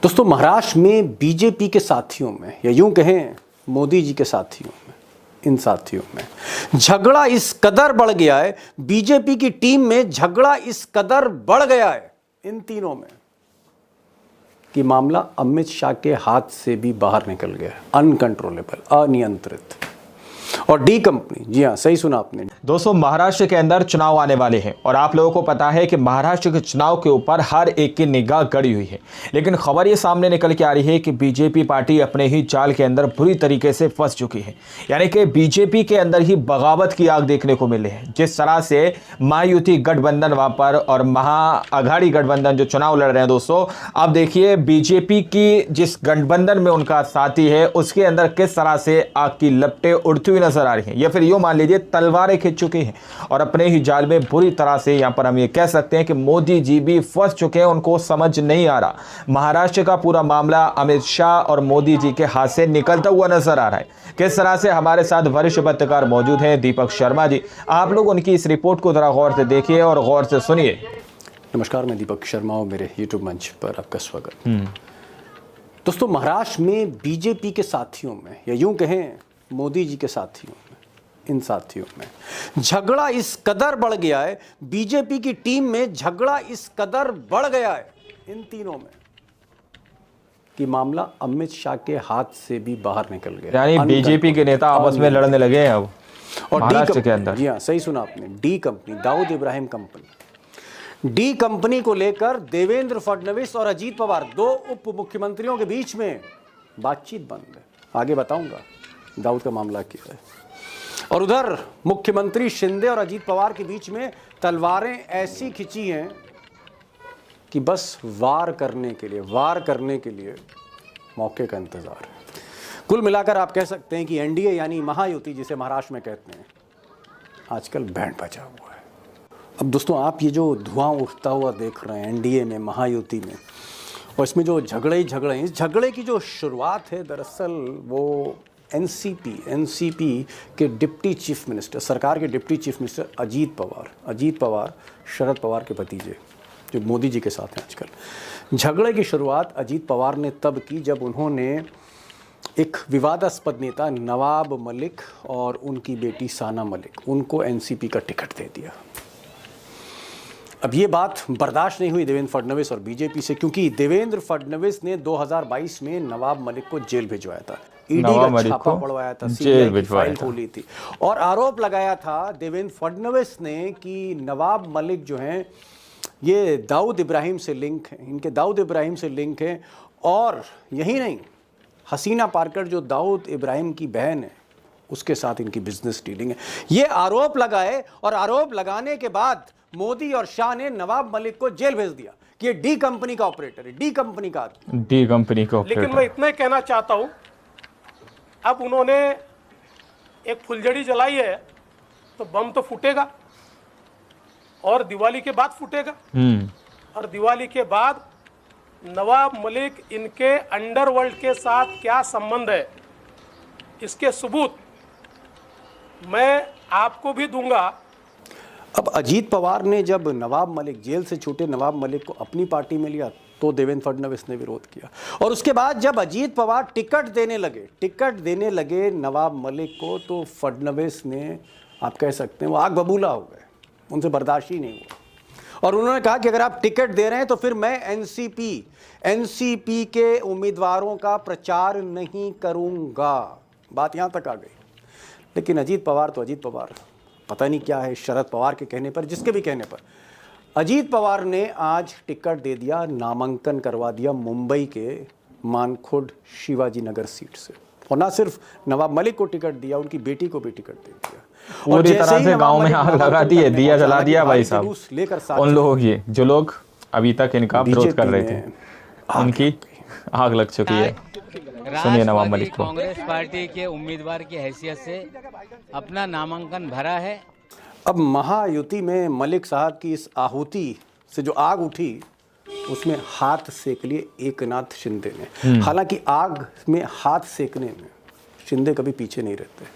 दोस्तों, महाराष्ट्र में बीजेपी के साथियों में, या यूं कहें मोदी जी के साथियों में, इन साथियों में झगड़ा इस कदर बढ़ गया है, बीजेपी की टीम में झगड़ा इस कदर बढ़ गया है इन तीनों में कि मामला अमित शाह के हाथ से भी बाहर निकल गया है। अनकंट्रोलेबल, अनियंत्रित। और डी कंपनी, जी हाँ, सही सुना आपने दोस्तों, महाराष्ट्र के अंदर चुनाव आने वाले हैं और आप लोगों को पता है कि महाराष्ट्र के चुनाव के ऊपर हर एक की निगाह गड़ी हुई है। लेकिन खबर ये सामने निकल के आ रही है कि बीजेपी पार्टी अपने ही जाल के अंदर बुरी तरीके से फंस चुकी है। यानी कि बीजेपी के अंदर ही बगावत की आग देखने को मिल रही है। जिस तरह से महायुति गठबंधन वहां पर और महाअघाड़ी गठबंधन जो चुनाव लड़ रहे हैं दोस्तों, अब देखिए बीजेपी की जिस गठबंधन में उनका साथी है उसके अंदर किस तरह से आग की लपटें उड़ती हुई नजर आ रही हैं, या फिर यूं मान लीजिए तलवारें खिंच चुकी हैं और अपने ही जाल में बुरी तरह से यहां पर हम ये कह सकते हैं कि मोदी जी भी फंस चुके हैं। उनको समझ नहीं आ रहा, महाराष्ट्र का पूरा मामला अमित शाह और मोदी जी के हाथ से निकलता हुआ नजर आ रहा है। किस तरह से हमारे साथ वरिष्ठ पत्रकार मौजूद हैं दीपक शर्मा जी। आप लोग उनकी इस रिपोर्ट को जरा गौर से देखिए और गौर से सुनिए। नमस्कार, मैं दीपक शर्मा और मेरे यूट्यूब मंच पर आपका स्वागत। दोस्तों, महाराष्ट्र में बीजेपी के साथियों में, या यूं कहें मोदी जी के साथियों में, इन साथियों में झगड़ा इस कदर बढ़ गया है, बीजेपी की टीम में झगड़ा इस कदर बढ़ गया है इन तीनों में कि मामला अमित शाह के हाथ से भी बाहर निकल गया। यानी बीजेपी के नेता आपस में लड़ने लगे हैं अब और महाराष्ट्र के अंदर। जी हाँ, सही सुना आपने, D company, Dawood Ibrahim company, D company को लेकर देवेंद्र फडणवीस और अजीत पवार, दो उप मुख्यमंत्रियों के बीच में बातचीत बंद है। आगे बताऊंगा दाऊद का मामला क्या है। और उधर मुख्यमंत्री शिंदे और अजीत पवार के बीच में तलवारें ऐसी खिंची हैं कि बस वार करने के लिए मौके का इंतजार है। कुल मिलाकर आप कह सकते हैं कि एनडीए यानी महायुति, जिसे महाराष्ट्र में कहते हैं, आजकल बैंड बजा हुआ है। अब दोस्तों, आप ये जो धुआं उठता हुआ देख रहे हैं एनडीए में, महायुति में, और इसमें जो झगड़े हैं, इस झगड़े की जो शुरुआत है दरअसल वो एनसीपी के डिप्टी चीफ मिनिस्टर, सरकार के deputy chief minister Ajit Pawar Sharad Pawar के भतीजे, जो मोदी जी के साथ हैं आजकल। झगड़े की शुरुआत अजीत पवार ने तब की जब उन्होंने एक विवादास्पद नेता नवाब मलिक और उनकी बेटी साना मलिक, उनको एनसीपी का टिकट दे दिया। अब ये बात बर्दाश्त नहीं हुई देवेंद्र फडणवीस और बीजेपी से, क्योंकि देवेंद्र फडणवीस ने 2022 में नवाब मलिक को जेल भिजवाया था, ईडी का छापा पड़वाया था, सीबीआई की फाइल खोली थी और आरोप लगाया था देवेंद्र फडणवीस ने कि नवाब मलिक जो हैं ये दाऊद इब्राहिम से लिंक हैं, इनके दाऊद इब्राहिम से लिंक हैं। और यही नहीं, हसीना पारकर जो दाऊद इब्राहिम की बहन है उसके साथ इनकी बिजनेस डीलिंग है। ये आरोप लगाए और आरोप लगाने के बाद मोदी और शाह ने नवाब मलिक को जेल भेज दिया कि ये डी कंपनी का ऑपरेटर है, डी कंपनी का ऑपरेटर। लेकिन मैं इतना कहना चाहता हूं, अब उन्होंने एक फुलझड़ी जलाई है तो बम तो फूटेगा और दिवाली के बाद फूटेगा। और दिवाली के बाद नवाब मलिक, इनके अंडरवर्ल्ड के साथ क्या संबंध है, इसके सबूत मैं आपको भी दूंगा। अब अजीत पवार ने जब नवाब मलिक, जेल से छूटे नवाब मलिक को अपनी पार्टी में लिया तो देवेंद्र फडणवीस ने विरोध किया। और उसके बाद जब अजीत पवार टिकट देने लगे नवाब मलिक को, तो फडणवीस ने, आप कह सकते हैं, वो आग बबूला हो गए, उनसे बर्दाश्त ही नहीं हुआ। और उन्होंने कहा कि अगर आप टिकट दे रहे हैं तो फिर मैं एनसीपी के उम्मीदवारों का प्रचार नहीं करूंगा। बात यहां तक आ गई। लेकिन अजीत पवार पता नहीं क्या है, शरद पवार के कहने पर, जिसके भी कहने पर, अजीत पवार ने आज टिकट दे दिया, नामांकन करवा दिया मुंबई के मानखुर्द शिवाजी नगर सीट से। और ना सिर्फ नवाब मलिक को टिकट दिया, उनकी बेटी को भी टिकट दे दिया। पूरी तरह से गांव में आग लगा दी है, दिया जला दिया भाई साहब। उन लोग, ये जो लोग अभी तक इनका विरोध कर रहे थे, उनकी आग लग चुकी है। सुनिए नवाब मलिक को। कांग्रेस पार्टी के उम्मीदवार की हैसियत से अपना नामांकन भरा है। अब महायुति में मलिक साहब की इस आहुति से जो आग उठी, उसमें हाथ सेक लिए एकनाथ शिंदे ने। हालांकि आग में हाथ सेकने में शिंदे कभी पीछे नहीं रहते।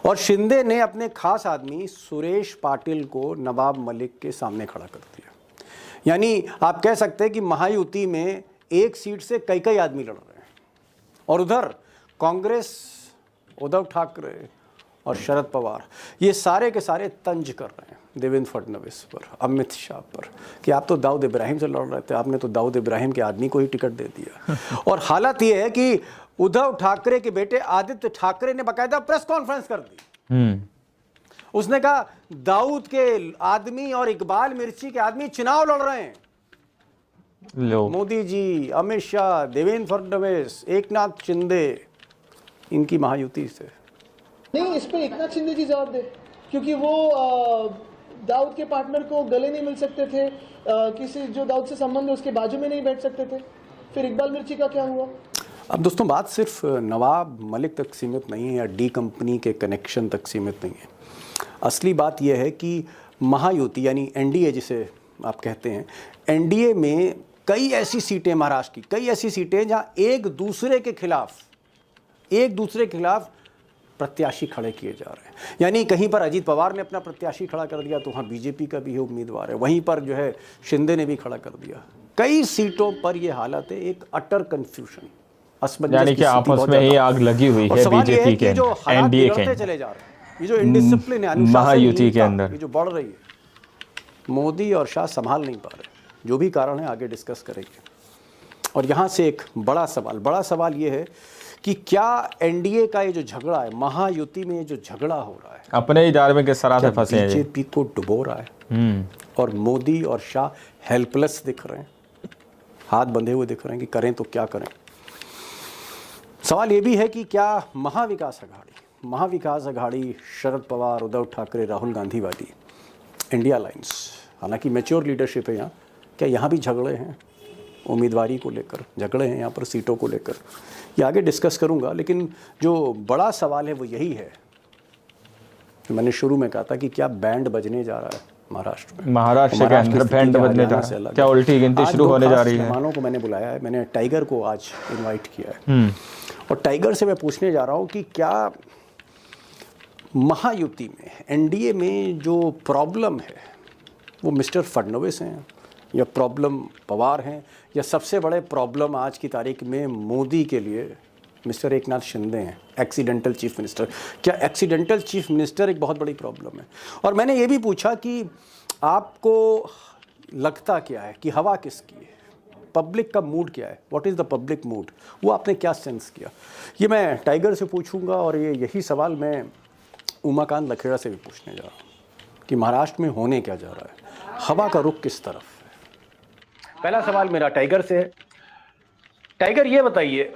और शिंदे ने अपने खास आदमी सुरेश पाटिल को नवाब मलिक के सामने खड़ा कर दिया। यानी आप कह सकते हैं कि महायुति में एक सीट से कई कई आदमी लड़ रहे हैं, और उधर कांग्रेस, उद्धव ठाकरे और शरद पवार ये सारे के सारे तंज कर रहे हैं देवेंद्र फडणवीस पर, अमित शाह पर, कि आप तो दाऊद इब्राहिम से लड़ रहे थे, आपने तो दाऊद इब्राहिम के आदमी को ही टिकट दे दिया। और हालत ये है कि उद्धव ठाकरे के बेटे आदित्य ठाकरे ने बाकायदा प्रेस कॉन्फ्रेंस कर दी। उसने कहा दाऊद के आदमी और इकबाल मिर्ची के आदमी चुनाव लड़ रहे हैं। मोदी जी, अमित शाह, देवेंद्र फडणवीस, एकनाथ शिंदे, इनकी महायुति से नहीं, इस पे एकनाथ शिंदे जी जवाब दे, क्योंकि वो दाऊद के पार्टनर को गले नहीं मिल सकते थे, किसी जो दाऊद से संबंध है उसके बाजू में नहीं बैठ सकते थे। फिर इकबाल मिर्ची का क्या हुआ? अब दोस्तों, बात सिर्फ नवाब मलिक तक सीमित नहीं है या डी कंपनी के कनेक्शन तक सीमित नहीं है। असली बात यह है कि महायुति यानी एनडीए जिसे आप कहते हैं, एनडीए में कई ऐसी सीटें, महाराष्ट्र की कई ऐसी सीटें जहां एक दूसरे के खिलाफ प्रत्याशी खड़े किए जा रहे हैं। यानी कहीं पर अजीत पवार ने अपना प्रत्याशी खड़ा कर दिया तो वहाँ बीजेपी का भी उम्मीदवार है, वहीं पर जो है शिंदे ने भी खड़ा कर दिया। कई सीटों पर यह हालत है, एक अटर कंफ्यूजन, यानी कि आपस में ही आग लगी हुई है बीजेपी के, एनडीए के चले जा रहे हैं। ये जो इंडिसिप्लिन है, महायुति के अंदर ये जो बढ़ रही है, मोदी और शाह संभाल नहीं पा रहे। जो भी कारण है आगे डिस्कस करेंगे। और यहाँ से एक बड़ा सवाल ये है कि क्या एनडीए का ये जो झगड़ा है, महायुति में ये जो झगड़ा हो रहा है, अपने ही जाल में किस तरह से फंसे हैं, बीजेपी को डुबो रहा है और मोदी और शाह हेल्पलेस दिख रहे हैं, हाथ बंधे हुए दिख रहे हैं कि करें तो क्या करें। सवाल ये भी है कि क्या महाविकास अघाड़ी शरद पवार, उद्धव ठाकरे, राहुल गांधी वाली इंडिया अलायंस, हालांकि मैच्योर लीडरशिप है यहाँ, क्या यहाँ भी झगड़े हैं उम्मीदवारी को लेकर, झगड़े हैं यहाँ पर सीटों को लेकर? ये आगे डिस्कस करूँगा। लेकिन जो बड़ा सवाल है वो यही है, मैंने शुरू में कहा था कि क्या बैंड बजने जा रहा है महाराष्ट्र में, महाराष्ट्र के अंदर बैंड बजने जा रहा है, क्या उल्टी गिनती शुरू होने जा रही है? मेहमानों को मैंने बुलाया है, मैंने टाइगर को आज इन्वाइट किया है और टाइगर से मैं पूछने जा रहा हूँ कि क्या महायुति में, एनडीए में जो प्रॉब्लम है वो मिस्टर फडणवीस हैं या प्रॉब्लम पवार हैं, या सबसे बड़े प्रॉब्लम आज की तारीख में मोदी के लिए मिस्टर एकनाथ शिंदे हैं, एक्सीडेंटल चीफ मिनिस्टर? क्या एक्सीडेंटल चीफ मिनिस्टर एक बहुत बड़ी प्रॉब्लम है? और मैंने ये भी पूछा कि आपको लगता क्या है कि हवा किसकी है, पब्लिक का मूड क्या है, what is the public mood, वो आपने क्या सेंस किया? ये मैं टाइगर से पूछूंगा और यही सवाल मैं उमाकांत लखेड़ा से भी पूछने जा रहा हूँ कि महाराष्ट्र में होने क्या जा रहा है, हवा का रुख किस तरफ है। पहला सवाल मेरा टाइगर से है। टाइगर, ये बताइए,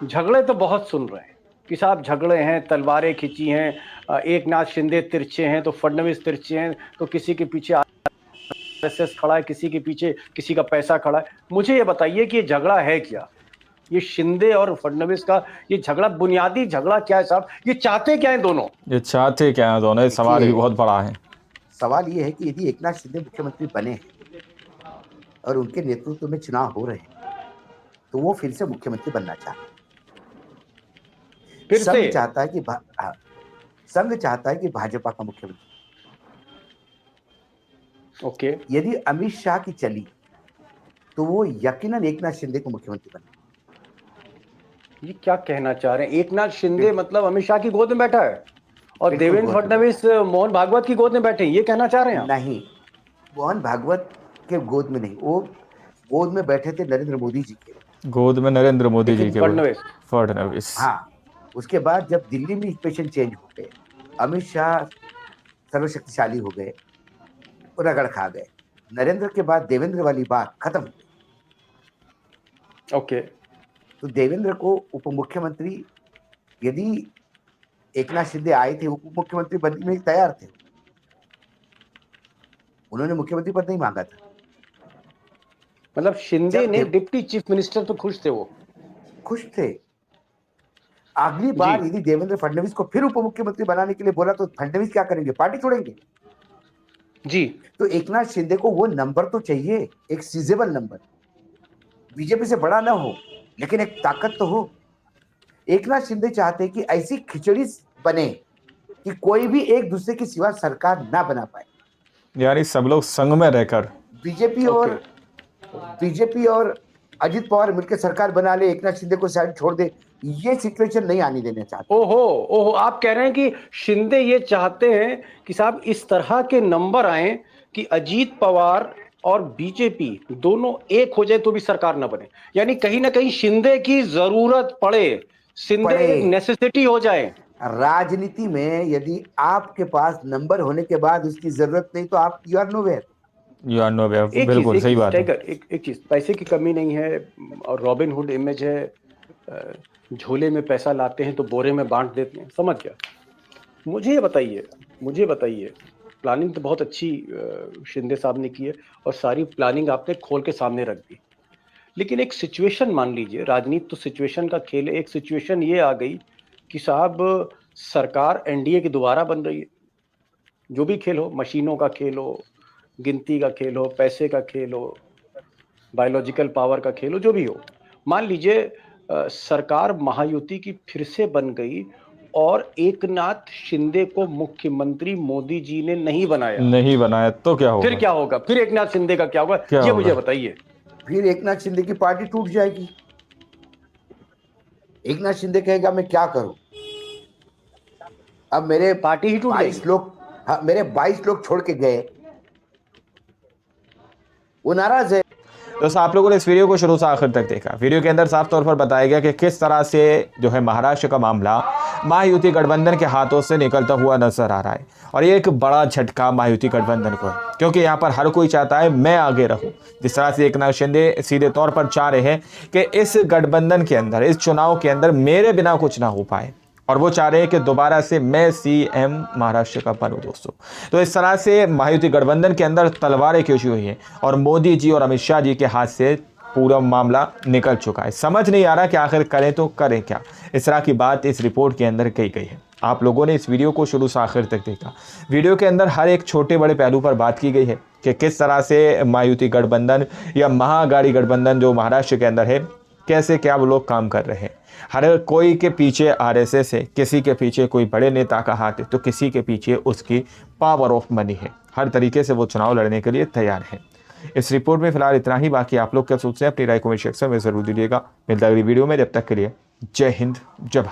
झगड़े तो बहुत सुन रहे हैं कि साहब झगड़े हैं, तलवारें खिंची हैं, एकनाथ शिंदे तिरछे हैं तो फडणवीस तिरछे हैं, तो किसी के पीछे आरएसएस खड़ा है, किसी के पीछे किसी का पैसा खड़ा है। मुझे ये बताइए कि ये झगड़ा है क्या, ये शिंदे और फडणवीस का ये झगड़ा, बुनियादी झगड़ा क्या है साहब? ये चाहते क्या है दोनों? ये चाहते क्या है दोनों? सवाल भी बहुत बड़ा है। सवाल ये है कि यदि एकनाथ शिंदे मुख्यमंत्री बने हैं और उनके नेतृत्व में चुनाव हो रहे हैं तो वो फिर से मुख्यमंत्री बनना चाहते हैं। संघ चाहता है कि भाजपा का मुख्यमंत्री। ओके, यदि अमित शाह की चली तो वो यकीनन एकनाथ शिंदे को मुख्यमंत्री बने। ये क्या कहना चाह रहे हैं? एकनाथ शिंदे मतलब अमित शाह की गोद में बैठा है और देवेंद्र फडणवीस मोहन भागवत की गोद में बैठे हैं, ये कहना चाह रहे हैं आप? नहीं, मोहन भागवत के गोद में नहीं, वो गोद में बैठे थे नरेंद्र मोदी जी के गोद में, नरेंद्र मोदी जी के फडणवीस। हाँ, उसके बाद जब दिल्ली में इक्वेशन चेंज हो गए, अमित शाह सर्वशक्तिशाली हो गए, रगड़ खा गए, नरेंद्र के बाद देवेंद्र वाली बात खत्म हो गई। ओके, तो देवेंद्र को उप मुख्यमंत्री, यदि एकनाथ शिंदे आए थे उप मुख्यमंत्री बनने में तैयार थे, उन्होंने मुख्यमंत्री पद नहीं मांगा था। मतलब शिंदे ने डिप्टी चीफ मिनिस्टर तो खुश थे, वो खुश थे। अगली बार यदि देवेंद्र फडणवीस को फिर उप मुख्यमंत्री बनाने के लिए बोला तो फडणवीस क्या करेंगे? पार्टी छोड़ेंगे जी। तो एकनाथ शिंदे को वो नंबर तो चाहिए, एक सीजेबल नंबर, बीजेपी से बड़ा ना हो लेकिन एक ताकत तो हो। एकनाथ शिंदे चाहते हैं कि ऐसी खिचड़ी बने कि कोई भी एक दूसरे के सिवा सरकार ना बना पाए, यानी सब लोग संग में रहकर बीजेपी और अजित पवार मिलकर सरकार बना ले, एकनाथ शिंदे को साइड छोड़ दे, ये सिचुएशन नहीं आने देना चाहते। ओहो, आप कह रहे हैं कि शिंदे ये चाहते हैं कि साहब इस तरह के नंबर आए कि अजीत पवार और बीजेपी दोनों एक हो जाए तो भी सरकार न बने, यानी कहीं ना कहीं शिंदे की जरूरत पड़े, शिंदे एक नेसेसिटी हो जाए। राजनीति में यदि आपके पास नंबर होने के बाद उसकी जरूरत नहीं तो आप यू आर नोवेयर। बिल्कुल सही बात है। एक चीज, पैसे की कमी नहीं है और रॉबिनहुड इमेज है, झोले में पैसा लाते हैं तो बोरे में बांट देते हैं, समझ गया। मुझे बताइए प्लानिंग तो बहुत अच्छी शिंदे साहब ने की है और सारी प्लानिंग आपने खोल के सामने रख दी, लेकिन एक सिचुएशन मान लीजिए, राजनीति तो सिचुएशन का खेल है, एक सिचुएशन ये आ गई कि साहब सरकार एनडीए की दोबारा बन रही है, जो भी खेल हो, मशीनों का खेल हो, गिनती का खेल हो, पैसे का खेल हो, बायोलॉजिकल पावर का खेल हो, जो भी हो, मान लीजिए सरकार महायुति की फिर से बन गई और एकनाथ शिंदे को मुख्यमंत्री मोदी जी ने नहीं बनाया तो क्या होगा? फिर क्या होगा? फिर एकनाथ शिंदे का क्या होगा? ये मुझे बताइए। फिर एकनाथ शिंदे की पार्टी टूट जाएगी। एकनाथ शिंदे कहेगा मैं क्या करूं, अब मेरे पार्टी ही टूट 22 लोग, हाँ, मेरे 22 लोग छोड़ के गए, वो नाराज है। दोस्तों, आप लोगों ने इस वीडियो को शुरू से आखिर तक देखा। वीडियो के अंदर साफ तौर पर बताया गया कि किस तरह से जो है महाराष्ट्र का मामला महायुति गठबंधन के हाथों से निकलता हुआ नजर आ रहा है और ये एक बड़ा झटका महायुति गठबंधन को है, क्योंकि यहाँ पर हर कोई चाहता है मैं आगे रहूं। जिस तरह से एकनाथ शिंदे सीधे तौर पर चाह रहे हैं कि इस गठबंधन के अंदर, इस चुनाव के अंदर मेरे बिना कुछ ना हो पाए, और वो चाह रहे हैं कि दोबारा से मैं सीएम महाराष्ट्र का बनूं। दोस्तों, तो इस तरह से महायुति गठबंधन के अंदर तलवारें खींची हुई हैं और मोदी जी और अमित शाह जी के हाथ से पूरा मामला निकल चुका है। समझ नहीं आ रहा कि आखिर करें तो करें क्या। इस तरह की बात इस रिपोर्ट के अंदर कही गई है। आप लोगों ने इस वीडियो को शुरू से आखिर तक देखा। वीडियो के अंदर हर एक छोटे बड़े पहलू पर बात की गई है कि किस तरह से महायुति गठबंधन या महाअघाड़ी गठबंधन जो महाराष्ट्र के अंदर है, कैसे क्या वो लोग काम कर रहे हैं। हर कोई के पीछे आरएसएस है, किसी के पीछे कोई बड़े नेता का हाथ है, तो किसी के पीछे उसकी पावर ऑफ मनी है। हर तरीके से वो चुनाव लड़ने के लिए तैयार है। इस रिपोर्ट में फिलहाल इतना ही। बाकी आप लोग क्या सोचते हैं, अपनी राय कमेंट सेक्शन में जरूर दीजिएगा। मिलता है अगली वीडियो में, जब तक के लिए जय हिंद, जय भारत।